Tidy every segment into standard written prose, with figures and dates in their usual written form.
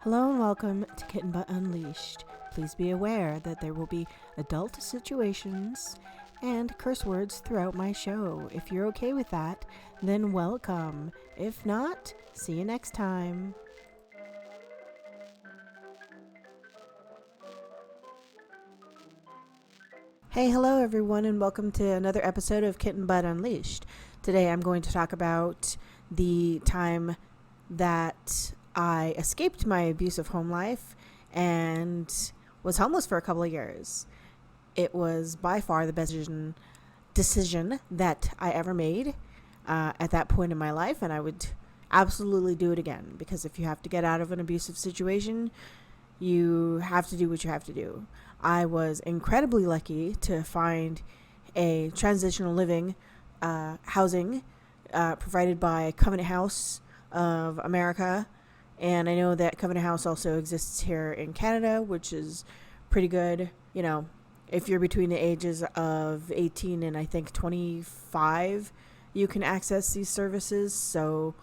Hello and welcome to Kitten Butt Unleashed. Please be aware that there will be adult situations and curse words throughout my show. If you're okay with that, then welcome. If not, see you next time. Hey, hello everyone, and welcome to another episode of Kitten Butt Unleashed. Today I'm going to talk about the time that I escaped my abusive home life and was homeless for a couple of years. It was by far the best decision that I ever made at that point in my life, and I would absolutely do it again, because if you have to get out of an abusive situation, you have to do what you have to do. I was incredibly lucky to find a transitional living housing provided by Covenant House of America. And I know that Covenant House also exists here in Canada, which is pretty good. You know, if you're between the ages of 18 and I think 25, you can access these services. So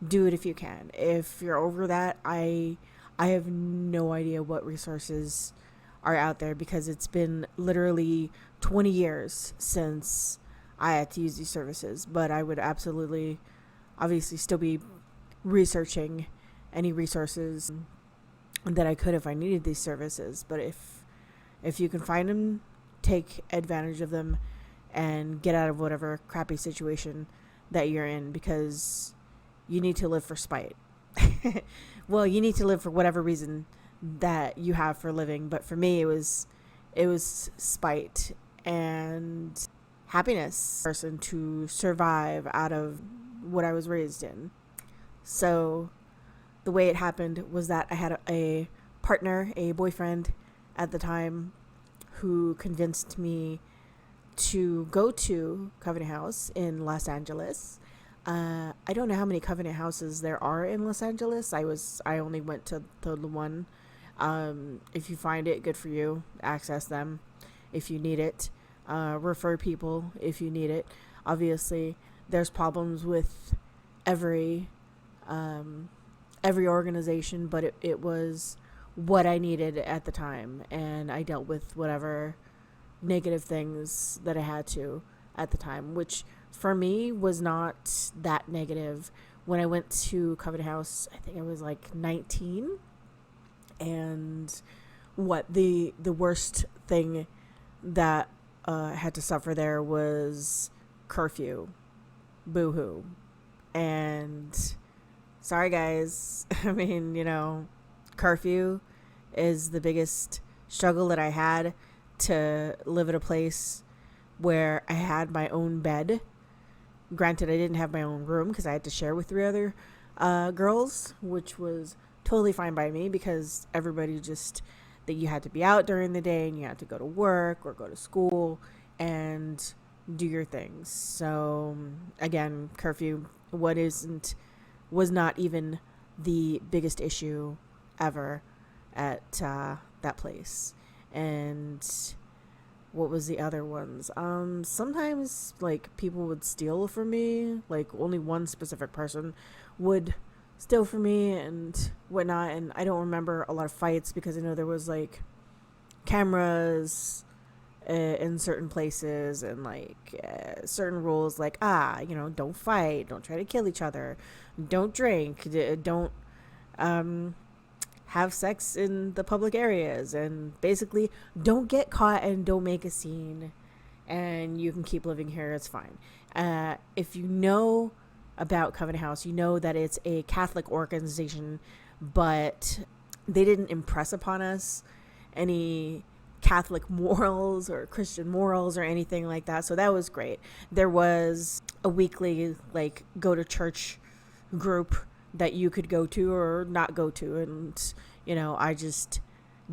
do it if you can. If you're over that, I have no idea what resources are out there, because it's been literally 20 years since I had to use these services. But I would absolutely, obviously, still be researching any resources that I could if I needed these services. But if you can find them, take advantage of them and get out of whatever crappy situation that you're in, because you need to live for spite. Well, you need to live for whatever reason that you have for living, but for me it was spite and happiness, person to survive out of what I was raised in. So the way it happened was that I had a partner, a boyfriend at the time, who convinced me to go to Covenant House in Los Angeles. I don't know how many Covenant houses there are in Los Angeles. I only went to the one. If you find it, good for you. Access them if you need it. Refer people if you need it. Obviously, there's problems with every organization, but it was what I needed at the time, and I dealt with whatever negative things that I had to at the time, which for me was not that negative. When I went to Covenant House, I think I was like 19, and the worst thing that I had to suffer there was curfew. Boo-hoo. And sorry guys, I mean, curfew is the biggest struggle that I had, to live at a place where I had my own bed. Granted, I didn't have my own room because I had to share with 3 other girls, which was totally fine by me, because everybody just, that you had to be out during the day and you had to go to work or go to school and do your things. So again, curfew, was not even the biggest issue ever at that place. And what was the other ones? Sometimes like people would steal from me, like only one specific person would steal from me and whatnot, and I don't remember a lot of fights, because I know there was like cameras in certain places, and like certain rules, like don't fight, don't try to kill each other, don't drink, don't have sex in the public areas, and basically don't get caught and don't make a scene, and you can keep living here, it's fine. If you know about Covenant House, you know that it's a Catholic organization, but they didn't impress upon us any Catholic morals or Christian morals or anything like that, so that was great. There was a weekly like go to church group that you could go to or not go to, and I just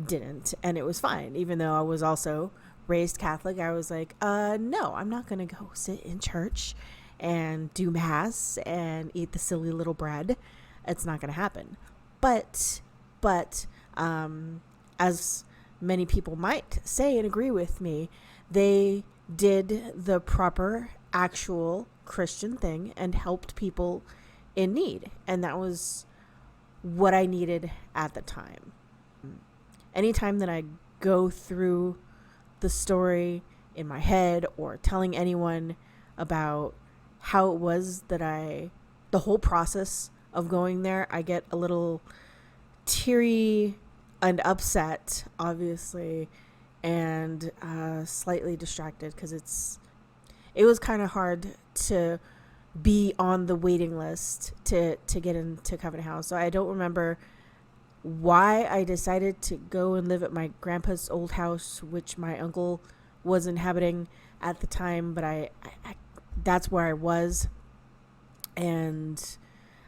didn't, and it was fine. Even though I was also raised Catholic, I was like, no, I'm not gonna go sit in church and do mass and eat the silly little bread. It's not gonna happen. But as many people might say and agree with me, they did the proper actual Christian thing and helped people in need, and that was what I needed at the time. Anytime that I go through the story in my head or telling anyone about how it was that the whole process of going there, I get a little teary and upset, obviously, and slightly distracted because it was kind of hard to be on the waiting list to get into Covenant House. So I don't remember why I decided to go and live at my grandpa's old house, which my uncle was inhabiting at the time, but I that's where I was, and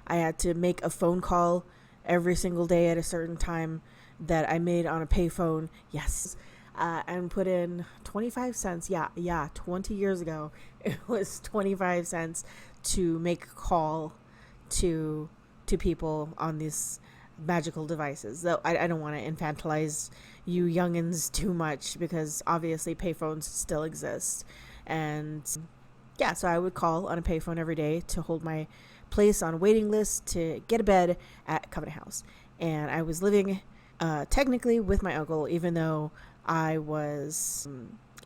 I had to make a phone call every single day at a certain time that I made on a payphone. Yes. And put in 25 cents. Yeah, 20 years ago, it was 25 cents to make a call to people on these magical devices. Though I don't want to infantilize you youngins too much, because obviously payphones still exist. And yeah, so I would call on a payphone every day to hold my place on a waiting list to get a bed at Covenant House. And I was living technically with my uncle, even though I was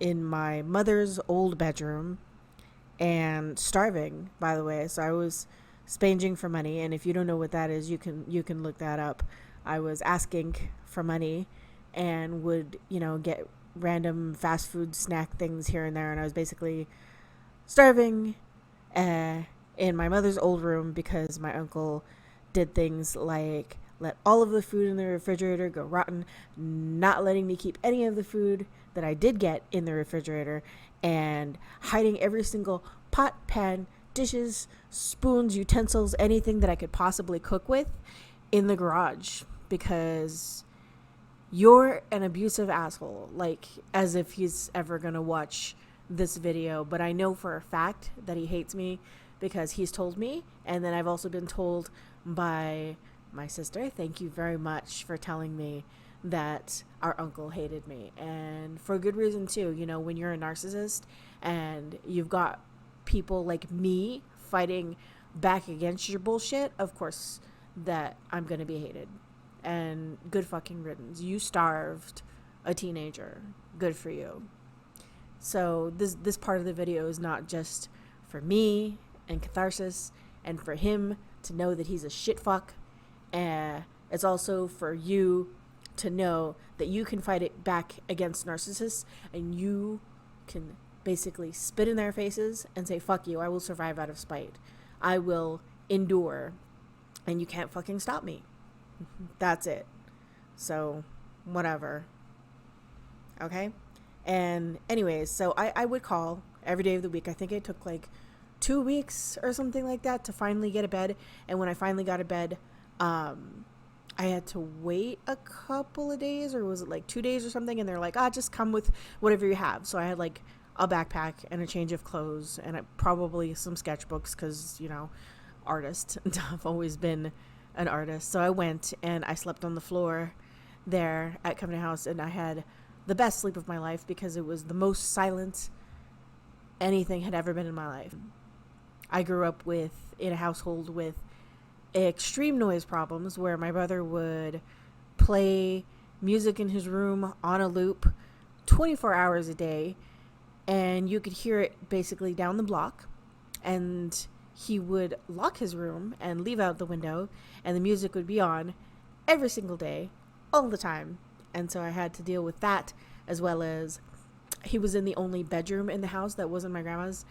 in my mother's old bedroom and starving, by the way. So I was spanging for money, and if you don't know what that is, you can look that up. I was asking for money and would, get random fast food snack things here and there, and I was basically starving in my mother's old room because my uncle did things like let all of the food in the refrigerator go rotten, not letting me keep any of the food that I did get in the refrigerator, and hiding every single pot, pan, dishes, spoons, utensils, anything that I could possibly cook with in the garage, because you're an abusive asshole. Like, as if he's ever gonna watch this video, but I know for a fact that he hates me because he's told me, and then I've also been told by my sister. Thank you very much for telling me that our uncle hated me, and for good reason too. When you're a narcissist and you've got people like me fighting back against your bullshit, of course that I'm gonna be hated. And good fucking riddance. You starved a teenager. Good for you. So this part of the video is not just for me and catharsis and for him to know that he's a shit fuck. It's also for you to know that you can fight it back against narcissists, and you can basically spit in their faces and say, fuck you, I will survive out of spite. I will endure, and you can't fucking stop me. That's it. So, whatever. Okay? And anyways, so I would call every day of the week. I think it took like 2 weeks or something like that to finally get a bed. And when I finally got a bed, I had to wait a couple of days, or was it like 2 days or something? And they're like, just come with whatever you have. So I had like a backpack and a change of clothes and probably some sketchbooks because, artist. I've always been an artist. So I went and I slept on the floor there at Covenant House, and I had the best sleep of my life because it was the most silent anything had ever been in my life. I grew up in a household with extreme noise problems where my brother would play music in his room on a loop 24 hours a day, and you could hear it basically down the block. And he would lock his room and leave out the window, and the music would be on every single day, all the time. And so I had to deal with that, as well as he was in the only bedroom in the house that wasn't my grandma's,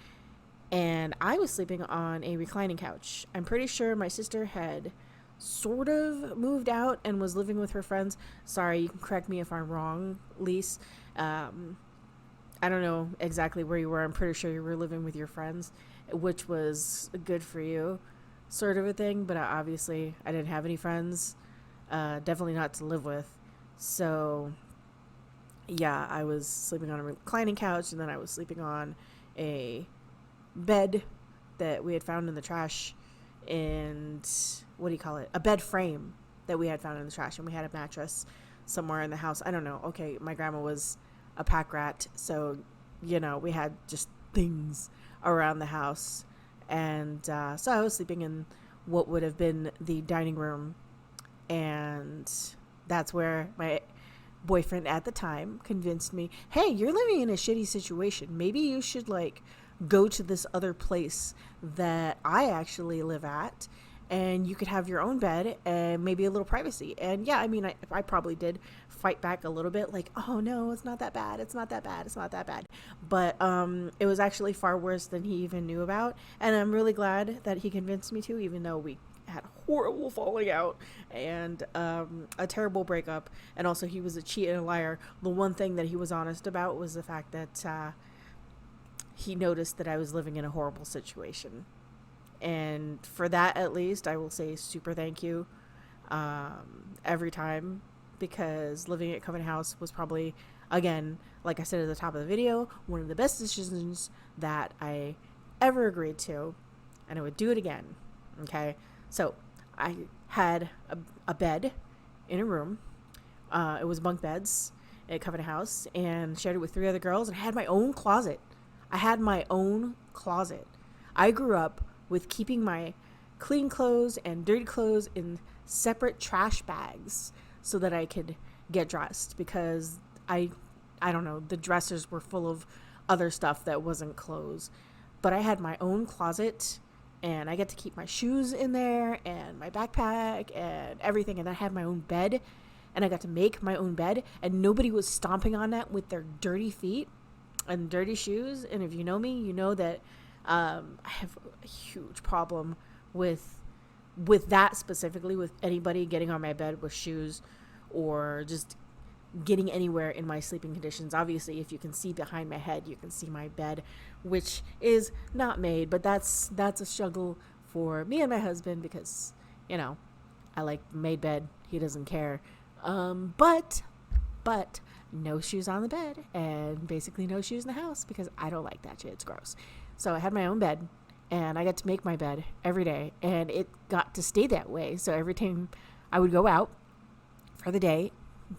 and I was sleeping on a reclining couch. I'm pretty sure my sister had sort of moved out and was living with her friends. Sorry, you can correct me if I'm wrong, Lise. I don't know exactly where you were. I'm pretty sure you were living with your friends, which was good for you, sort of a thing. But obviously, I didn't have any friends, definitely not to live with. So, yeah, I was sleeping on a reclining couch, and then I was sleeping on a bed that we had found in the trash, and a bed frame that we had found in the trash, and we had a mattress somewhere in the house. I don't know. Okay, my grandma was a pack rat, so we had just things around the house, and so I was sleeping in what would have been the dining room And that's where my boyfriend at the time convinced me, hey, you're living in a shitty situation. Maybe you should like go to this other place that I actually live at, and you could have your own bed and maybe a little privacy. And yeah, I mean, I probably did fight back a little bit, like, oh no, it's not that bad, it's not that bad, it's not that bad. But it was actually far worse than he even knew about. And I'm really glad that he convinced me to, even though we had horrible falling out and a terrible breakup. And also, he was a cheat and a liar. The one thing that he was honest about was the fact that he noticed that I was living in a horrible situation. And for that, at least, I will say super thank you every time, because living at Covenant House was probably, again, like I said at the top of the video, one of the best decisions that I ever agreed to, and I would do it again. Okay, so I had a bed in a room. It was bunk beds at Covenant House, and shared it with 3 other girls, and I had my own closet. I grew up with keeping my clean clothes and dirty clothes in separate trash bags so that I could get dressed, because I don't know, the dressers were full of other stuff that wasn't clothes. But I had my own closet, and I get to keep my shoes in there and my backpack and everything. And I had my own bed, and I got to make my own bed, and nobody was stomping on that with their dirty feet and dirty shoes. And if you know me, you know that I have a huge problem with that, specifically with anybody getting on my bed with shoes or just getting anywhere in my sleeping conditions. Obviously, if you can see behind my head, you can see my bed, which is not made, but that's a struggle for me and my husband, because, you know, I like made bed. He doesn't care. But no shoes on the bed, and basically no shoes in the house, because I don't like that shit. It's gross. So I had my own bed, and I got to make my bed every day, and it got to stay that way. So every time I would go out for the day,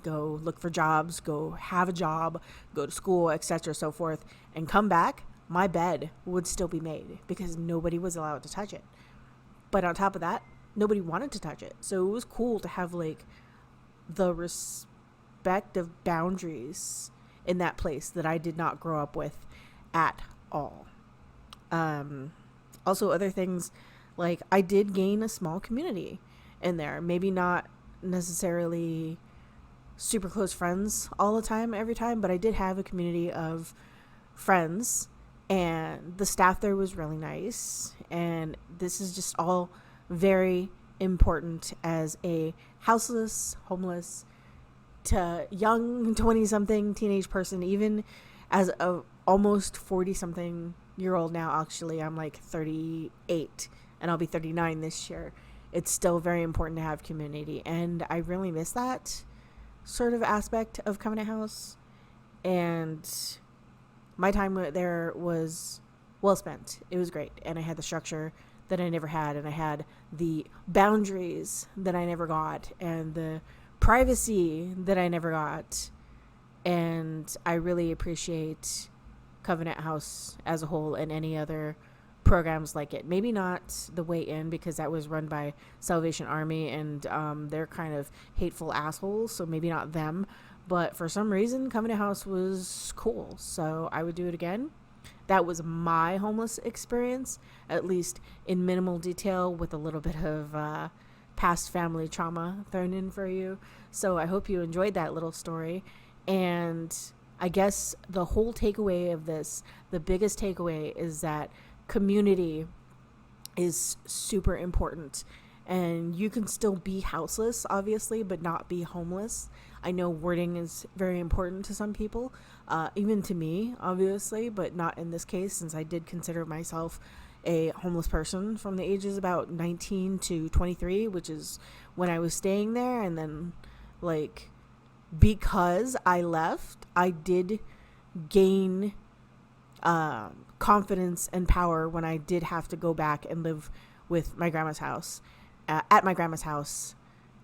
go look for jobs, go have a job, go to school, etc., so forth, and come back, my bed would still be made, because nobody was allowed to touch it. But on top of that, nobody wanted to touch it. So it was cool to have like the respective boundaries in that place that I did not grow up with at all. Also, other things, like I did gain a small community in there. Maybe not necessarily super close friends all the time, every time, but I did have a community of friends, and the staff there was really nice. And this is just all very important as a houseless, homeless, to young 20-something teenage person, even as a almost 40-something year old now. Actually, I'm like 38, and I'll be 39 this year. It's still very important to have community, and I really miss that sort of aspect of Covenant House. And my time there was well spent. It was great, and I had the structure that I never had, and I had the boundaries that I never got, and the privacy that I never got. And I really appreciate Covenant House as a whole, and any other programs like it. Maybe not the Way In, because that was run by Salvation Army, and they're kind of hateful assholes, so maybe not them. But for some reason, Covenant House was cool, so I would do it again. That was my homeless experience, at least in minimal detail, with a little bit of past family trauma thrown in for you. So I hope you enjoyed that little story. And I guess the whole takeaway of this, the biggest takeaway, is that community is super important. And you can still be houseless, obviously, but not be homeless. I know wording is very important to some people, even to me, obviously, but not in this case, since I did consider myself a homeless person from the ages about 19 to 23, which is when I was staying there. And then, like, because I left, I did gain confidence and power when I did have to go back and live with my grandma's house, at my grandma's house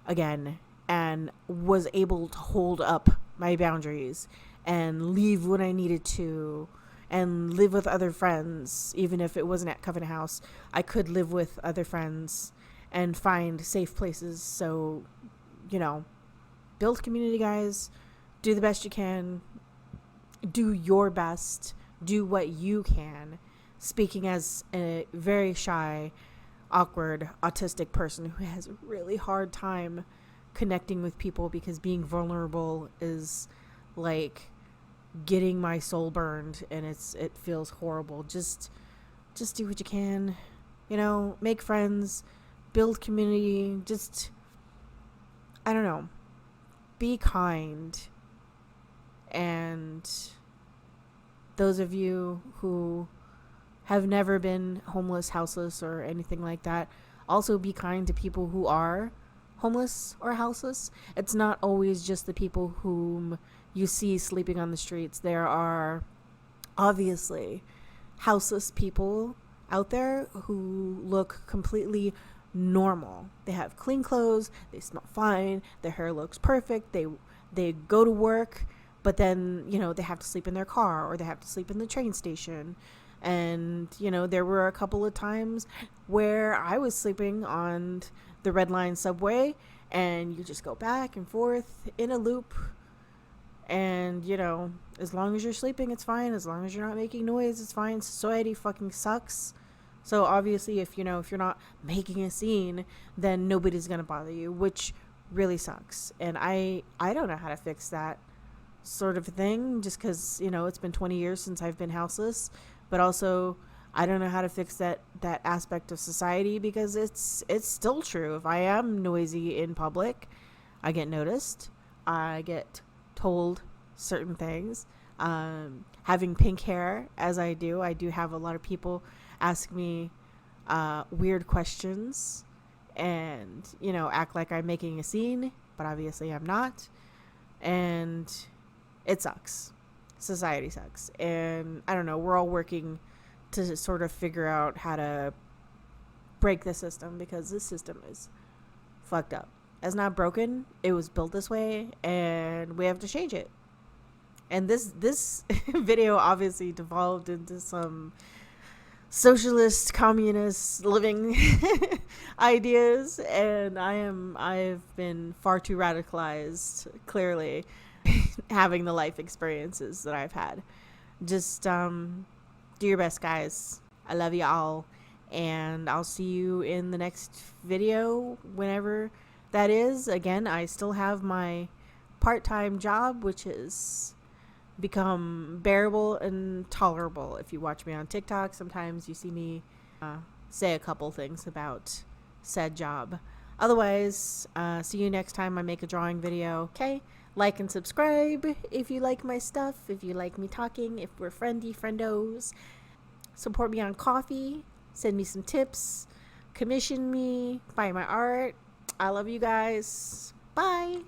again, and was able to hold up my boundaries and leave when I needed to, and live with other friends. Even if it wasn't at Covenant House, I could live with other friends and find safe places. So build community, guys. Do the best you can. Do your best. Do what you can. Speaking as a very shy, awkward, autistic person who has a really hard time connecting with people because being vulnerable is like getting my soul burned, and it feels horrible. Just do what you can. Make friends, build community. Just, I don't know, be kind. And those of you who have never been homeless, houseless, or anything like that, also be kind to people who are homeless or houseless. It's not always just the people whom you see sleeping on the streets. There are obviously houseless people out there who look completely normal. They have clean clothes, they smell fine, their hair looks perfect, they go to work, but then, they have to sleep in their car or they have to sleep in the train station. And, there were a couple of times where I was sleeping on the Red Line subway, and you just go back and forth in a loop. And, as long as you're sleeping, it's fine. As long as you're not making noise, it's fine. Society fucking sucks. So obviously, if you're not making a scene, then nobody's going to bother you, which really sucks. And I don't know how to fix that sort of thing, just because, it's been 20 years since I've been houseless. But also, I don't know how to fix that aspect of society, because it's still true. If I am noisy in public, I get noticed. I get told certain things. Having pink hair, as I do have a lot of people ask me weird questions and, act like I'm making a scene, but obviously I'm not. And it sucks. Society sucks. And I don't know, we're all working to sort of figure out how to break the system, because this system is fucked up. It's not broken. It was built this way, and we have to change it. And this video obviously devolved into some socialist, communist living ideas, and I've been far too radicalized, clearly, having the life experiences that I've had. Just do your best, guys. I love you all, and I'll see you in the next video, whenever that is. Again, I still have my part-time job, which has become bearable and tolerable. If you watch me on TikTok, sometimes you see me say a couple things about said job. Otherwise, see you next time I make a drawing video. Okay? Like and subscribe if you like my stuff, if you like me talking, if we're friendos. Support me on Ko-fi. Send me some tips. Commission me. Buy my art. I love you guys. Bye.